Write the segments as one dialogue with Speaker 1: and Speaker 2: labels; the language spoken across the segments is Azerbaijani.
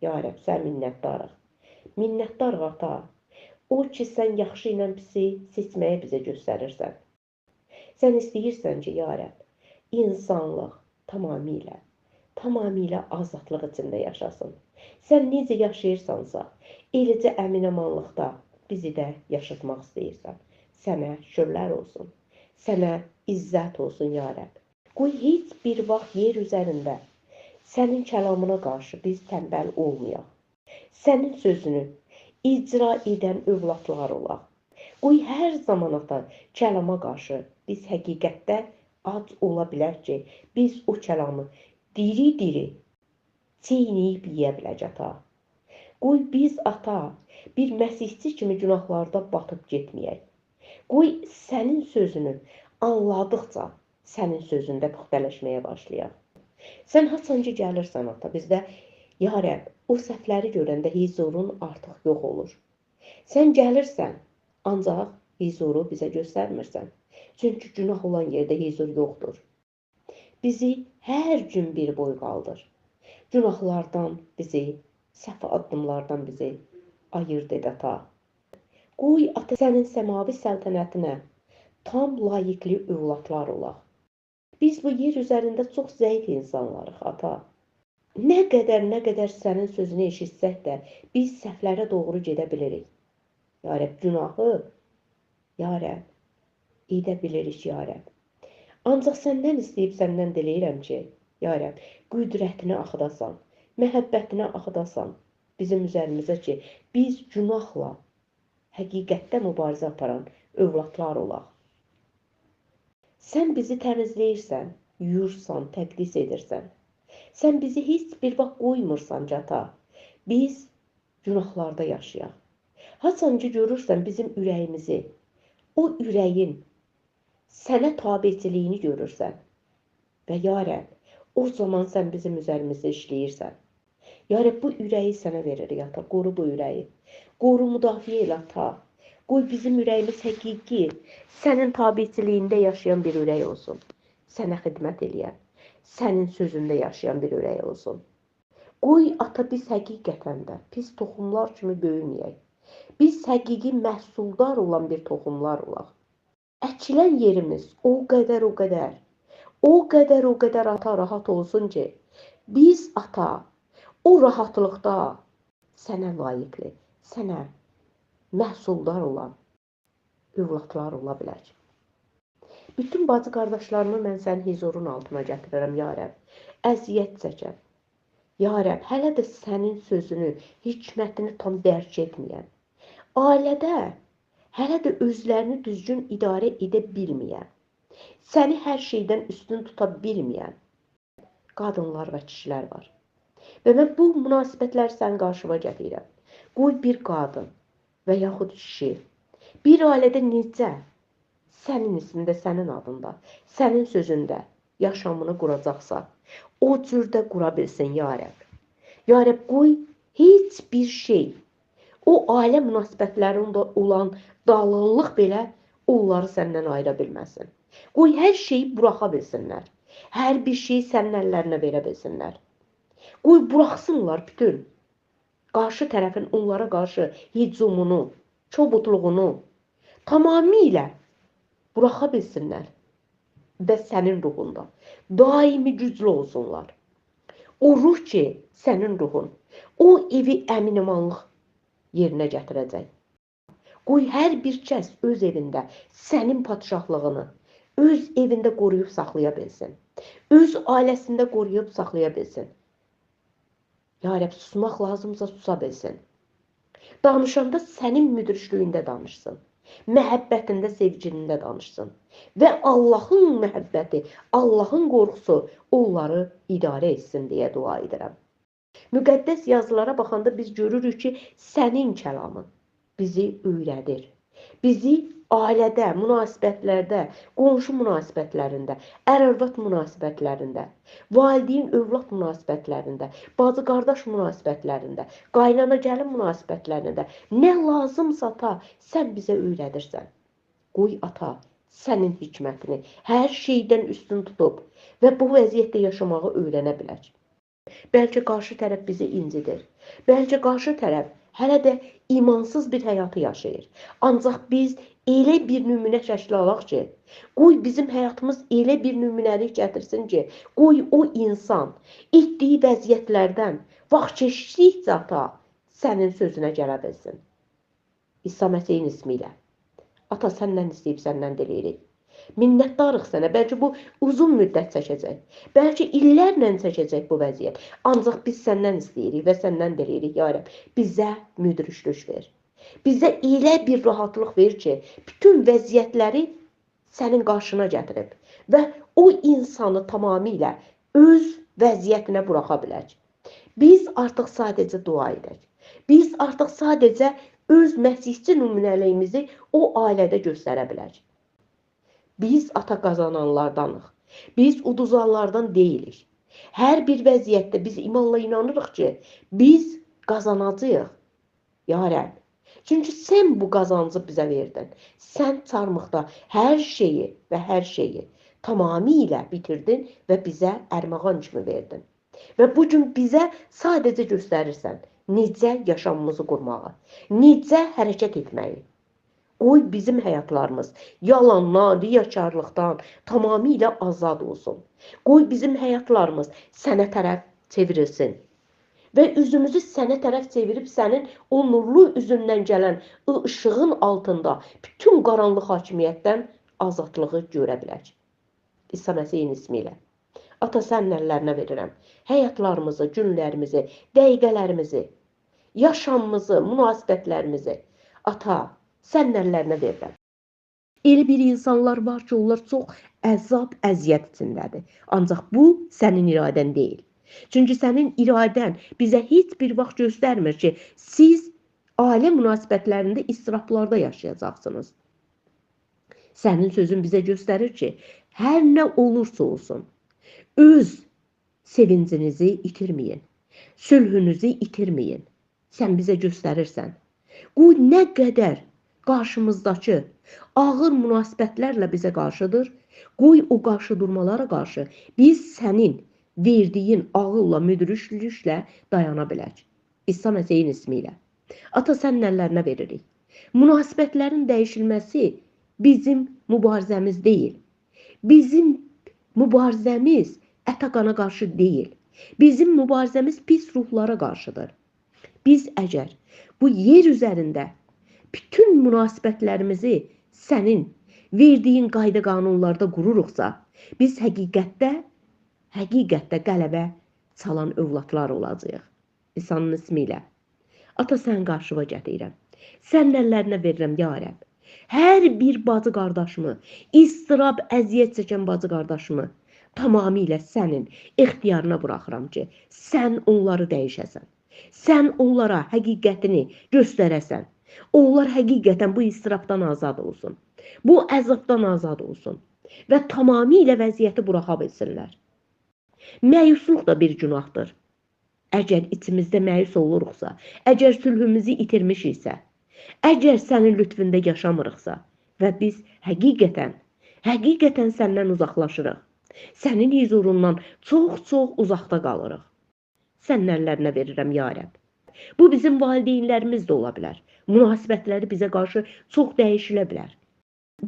Speaker 1: Ya Rəbb, sən minnətdarıq. Minnətdarıq ata. O ki, sən yaxşı ilə pisi seçməyi bizə göstərirsən. Sən istəyirsən ki, ya Rəbb, insanlıq tamamilə azadlıq içində yaşasın. Sən necə yaşayırsansa, eləcə əmin-amanlıqda bizi də yaşatmaq istəyirsən. Sənə şükürlər olsun. Sənə izzət olsun, ya Rəbb. Qoy heç bir vaxt yer üzərində sənin kəlamına qarşı biz tənbəl olmayaq. Sənin sözünü icra edən övladlar olaq. Qoy hər zaman ata kəlama qarşı biz həqiqətdə ac ola bilər ki, biz o kəlamı diri-diri çeynəyib yeyə biləcək ata. Qoy biz ata bir məsihçi kimi günahlarda batıb getməyək. Qoy sənin sözünü anladıqca sənin sözündə puxtələşməyə başlayaq. Sən haçancı gəlirsən ata, bizdə ya Rəbb, o səhvləri görəndə huzurun artıq yox olur. Sən gəlirsən, ancaq huzuru bizə göstərmirsən. Çünki günah olan yerdə huzur yoxdur. Bizi hər gün bir boy qaldır. Günahlardan bizi, səhv addımlardan bizi ayırd et ata. Qoy ata sənin səmavi səltənətinə tam layiqli övladlar olaq. Biz bu yer üzərində çox zəif insanlarıq ata. Nə qədər sənin sözünü eşitsək də biz səhvlərə doğru gedə bilirik. Ya Rəbb, günahı, ya Rəbb, edə bilirik, ya Rəbb. Ancaq səndən istəyib səndən diləyirəm ki, ya Rəbb, qüdrətini axıdasan, məhəbbətini axıdasan bizim üzərimizə ki, biz günahla həqiqətdə mübarizə aparan övladlar olaq. Sən bizi təmizləyirsən, yuyursan, təqdis edirsən. Sən bizi heç bir vaxt qoymursan cata. Biz günahlarda yaşayaq. Haçancı görürsən bizim ürəyimizi, o ürəyin sənə tabiçiliyini görürsən. Və ya Rəbb, o zaman sən bizim üzərimizdə işləyirsən. Ya Rəbb, bu ürəyi sənə veririk ata, qoru bu ürəyi. Qoru, müdafiə elə ata. Qoy bizim ürəyimiz həqiqi, sənin tabiçiliyində yaşayan bir ürək olsun. Sənə xidmət eləyən, sənin sözündə yaşayan bir ürək olsun. Qoy ata biz həqiqətən də pis toxumlar kimi böyüməyək. Biz həqiqi məhsuldar olan bir toxumlar olaq. Əkilən yerimiz o qədər ata rahat olsun ki, biz ata o rahatlıqda sənə layiqli, sənə məhsuldar olan övladlar ola bilər. Bütün bacı qardaşlarımı mən sənin huzurun altına gətirirəm, ya Rəbb. Əziyyət çəkən, ya Rəbb, hələ də sənin sözünü, hikmətini tam dərk etməyən, ailədə hələ də özlərini düzgün idarə edə bilməyən, səni hər şeydən üstün tuta bilməyən qadınlar və kişilər var. Və mən bu münasibətləri sənin qarşıma gətirirəm. Qoy bir qadın və yaxud kişi bir ailədə necə sənin ismində, sənin adında, sənin sözündə yaşamını quracaqsa, o cürdə qura bilsin, ya Rəbb. Ya Rəbb, qoy heç bir şey, o ailə münasibətlərində olan dalğınlıq belə onları səndən ayıra bilməsin. Qoy hər şeyi buraxa bilsinlər. Hər bir şeyi sənin əllərinə verə bilsinlər. Qoy buraxsınlar bütün qarşı tərəfin onlara qarşı hücumunu, çobutluğunu tamamilə buraxa bilsinlər və sənin ruhunda daimi güclü olsunlar. O ruh ki, sənin ruhun, o evi əmin-amanlıq yerinə gətirəcək. Qoy hər bir kəs öz evində sənin padşahlığını öz evində qoruyub saxlaya bilsin. Öz ailəsində qoruyub saxlaya bilsin. Ya Rəbb, susmaq lazımsa susa bilsin. Danışanda sənin müdrişliyində danışsın. Məhəbbətində, sevgilində danışsın. Və Allahın məhəbbəti, Allahın qorxusu onları idarə etsin deyə dua edirəm. Müqəddəs yazılara baxanda biz görürük ki, sənin kəlamın bizi öyrədir. Bizi ailədə, münasibətlərdə, qonşu münasibətlərində, ər-arvad münasibətlərində, valideyn-övlad münasibətlərində, bacı-qardaş münasibətlərində, qaynana-gəlin münasibətlərində nə lazımsa ata, sən bizə öyrədirsən. Qoy ata, sənin hikmətini hər şeydən üstün tutub və bu vəziyyətdə yaşamağı öyrənə bilər. Bəlkə qarşı tərəf bizi incidir. Bəlkə qarşı tərəf hələ də imansız bir həyatı yaşayır. Ancaq biz elə bir nümunə şəkli alaq ki, qoy bizim həyatımız elə bir nümunəlik gətirsin ki, qoy o insan etdiyi vəziyyətlərdən vaxt keçdikcə ata sənin sözünə gələ bilsin. İsa Məsihin ismi ilə. Ata, səndən istəyib səndən diləyirik. Minnətdarıq sənə. Bəlkə bu uzun müddət çəkəcək. Bəlkə illərlə çəkəcək bu vəziyyət. Ancaq biz səndən istəyirik və səndən diləyirik, ya Rəbb. Bizə müdrişlük ver. Bizə elə bir rahatlıq ver ki, bütün vəziyyətləri sənin qarşına gətirib və o insanı tamamilə öz vəziyyətinə buraxa bilək. Biz artıq sadəcə dua edək. Biz artıq sadəcə öz məsihçi nümunəliyimizi o ailədə göstərə bilək. Biz ata qazananlardanıq. Biz uduzanlardan deyilik. Hər bir vəziyyətdə biz imanla inanırıq ki, biz qazanacağıq. Ya Rəbb, çünki sən bu qazancı bizə verdin. Sən çarmıqda hər şeyi tamamilə bitirdin və bizə ərmağan kimi verdin. Və bugün bizə sadəcə göstərirsən necə yaşamımızı qurmağı, necə hərəkət etməyi. Qoy bizim həyatlarımız yalandan, riyakarlıqdan tamamilə azad olsun. Qoy bizim həyatlarımız sənə tərəf çevrilsin. Və üzümüzü sənə tərəf çevirib sənin o nurlu üzündən gələn ışığın altında bütün qaranlıq hakimiyyətdən azadlığı görə bilək. İsa Məsihin ismi ilə. Ata, sənin əllərinə verirəm. Həyatlarımızı, günlərimizi, dəqiqələrimizi, yaşamımızı, münasibətlərimizi. Ata, sənin əllərinə verirəm. Elə bir insanlar var ki, onlar çox əzab, əziyyət içindədir. Ancaq bu sənin iradən deyil. Çünki sənin iradən bizə heç bir vaxt göstərmir ki, siz ailə münasibətlərində istiraplarda yaşayacaqsınız. Sənin sözün bizə göstərir ki, hər nə olursa olsun, öz sevincinizi itirməyin, sülhünüzü itirməyin. Sən bizə göstərirsən. Qoy nə qədər qarşımızdakı ağır münasibətlərlə bizə qarşıdır, qoy o qarşı durmalara qarşı biz sənin verdiyin ağılla, müdrişliklə dayana bilək. İsa Məsihin ismi ilə. Ata, sənin əllərinə veririk. Münasibətlərin dəyişilməsi bizim mübarizəmiz deyil. Bizim mübarizəmiz ətə qana qarşı deyil. Bizim mübarizəmiz pis ruhlara qarşıdır. Biz əgər bu yer üzərində bütün münasibətlərimizi sənin verdiyin qayda qanunlarda qururuqsa, biz həqiqətdə qələbə çalan övladlar olacağıq. İsa'nın ismi ilə. Ata, sən qarşıva gətirirəm. Sənin əllərinə verirəm, ya Rəbb. Hər bir bacı qardaşımı, istirab, əziyyət çəkən bacı qardaşımı tamamilə sənin ixtiyarına buraxıram ki, sən onları dəyişəsən. Sən onlara həqiqətini göstərəsən. Onlar həqiqətən bu istirabdan azad olsun. Bu əzabdan azad olsun. Və tamamilə vəziyyəti buraxa bilsinlər. Məyusluq da bir günahdır. Əgər içimizdə məyus oluruqsa, əgər sülhümüzü itirmişiksə, əgər sənin lütfündə yaşamırıqsa və biz həqiqətən səndən uzaqlaşırıq, sənin huzurundan çox uzaqda qalırıq. Sənin əllərinə verirəm, ya Rəbb. Bu bizim valideynlərimiz də ola bilər. Münasibətləri bizə qarşı çox dəyişilə bilər.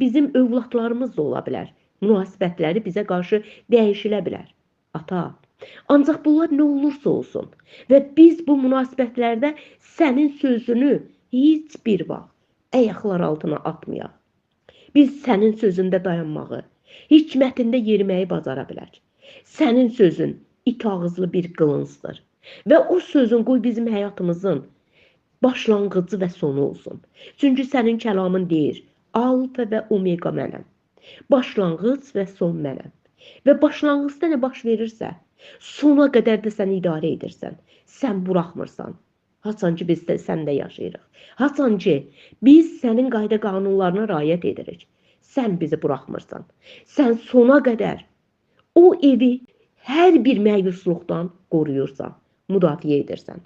Speaker 1: Bizim övladlarımız da ola bilər. Münasibətləri bizə qarşı dəyişilə bilər. Ata, ancaq bunlar nə olursa olsun və biz bu münasibətlərdə sənin sözünü heç bir vaxt ayaqlar altına atmayaq. Biz sənin sözündə dayanmağı, hikmətində yeriməyi bacara bilək. Sənin sözün it ağızlı bir qılıncdır və o sözün qoy bizim həyatımızın başlanğıcı və sonu olsun. Çünki sənin kəlamın deyir, alfa və omega mənəm, başlanğıc və son mənəm. Və başlanğıcda nə baş verirsə, sona qədər də sən idarə edirsən, sən buraxmırsan. Haçan ki biz də səndə yaşayırıq. Haçan ki biz sənin qayda qanunlarına riayət edirik. Sən bizi buraxmırsan. Sən sona qədər o evi hər bir məyusluqdan qoruyursan, müdafiə edirsən.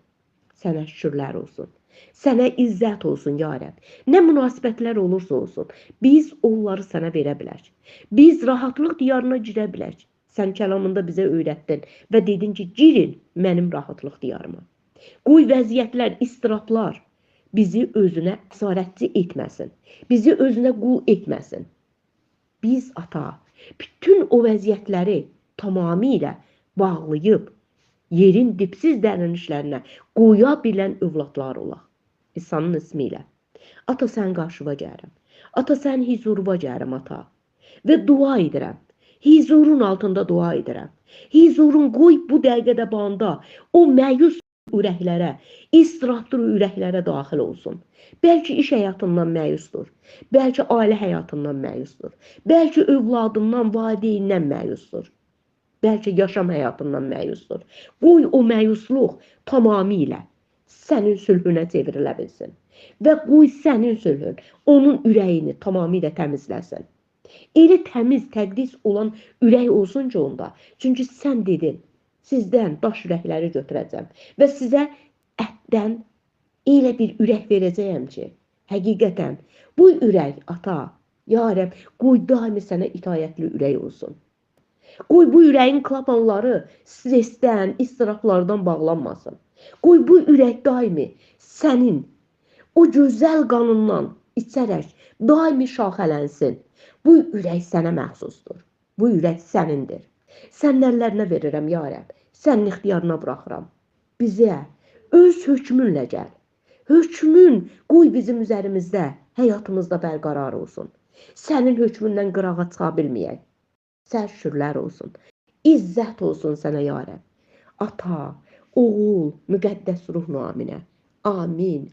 Speaker 1: Sənə şükürlər olsun. Sənə izzət olsun, ya Rəbb. Nə münasibətlər olursa olsun, biz onları sənə verə bilək. Biz rahatlıq diyarına girə bilək. Sən kəlamında bizə öyrətdin və dedin ki, girin mənim rahatlıq diyarıma. Qoy vəziyyətlər, istiraplar bizi özünə əsarətçi etməsin. Bizi özünə qul etməsin. Biz ata, bütün o vəziyyətləri tamamilə bağlayıb, yerin dipsiz dərinliklərinə qoya bilən övladlar olaq. İsa'nın ismi ilə. Ata, sən qarşıva gəlirəm. Ata, sən huzuruma gəlirəm, ata. Və dua edirəm. Huzurun altında dua edirəm. Huzurun qoy bu dəqiqədə banda o məyus ürəklərə, istirahlı ürəklərə daxil olsun. Bəlkə iş həyatından məyusdur. Bəlkə ailə həyatından məyusdur. Bəlkə övladından, valideynindən məyusdur. Bəlkə yaşam həyatından məyusdur. Qoy o məyusluq tamamilə sənin sülhünə çevrilə bilsin. Və qoy sənin sülhün onun ürəyini tamamilə təmizləsin. Elə təmiz, təqdis olan ürək olsun ki onda. Çünki sən dedin, sizdən daş ürəkləri götürəcəm və sizə ətdən elə bir ürək verəcəyəm ki, həqiqətən bu ürək, ata, ya Rəbb, qoy daimi sənə itayətli ürək olsun. Qoy bu ürəyin klapanları stressdən, istiraflardan bağlanmasın. Qoy bu ürək daimi sənin o gözəl qanından içərək daimi şaxələnsin. Bu ürək sənə məxsusdur. Bu ürək sənindir. Sənin əllərinə verirəm, ya Rəbb. Sənin ixtiyarına buraxıram. Bizə öz hökmünlə gəl. Hökmün qoy bizim üzərimizdə, həyatımızda bərqərar olsun. Sənin hökmündən qırağa çıxa bilməyək. Sən şükürlər olsun. İzzət olsun sənə, ya Rəbb. Ata, oğul, müqəddəs ruh naminə. Amin.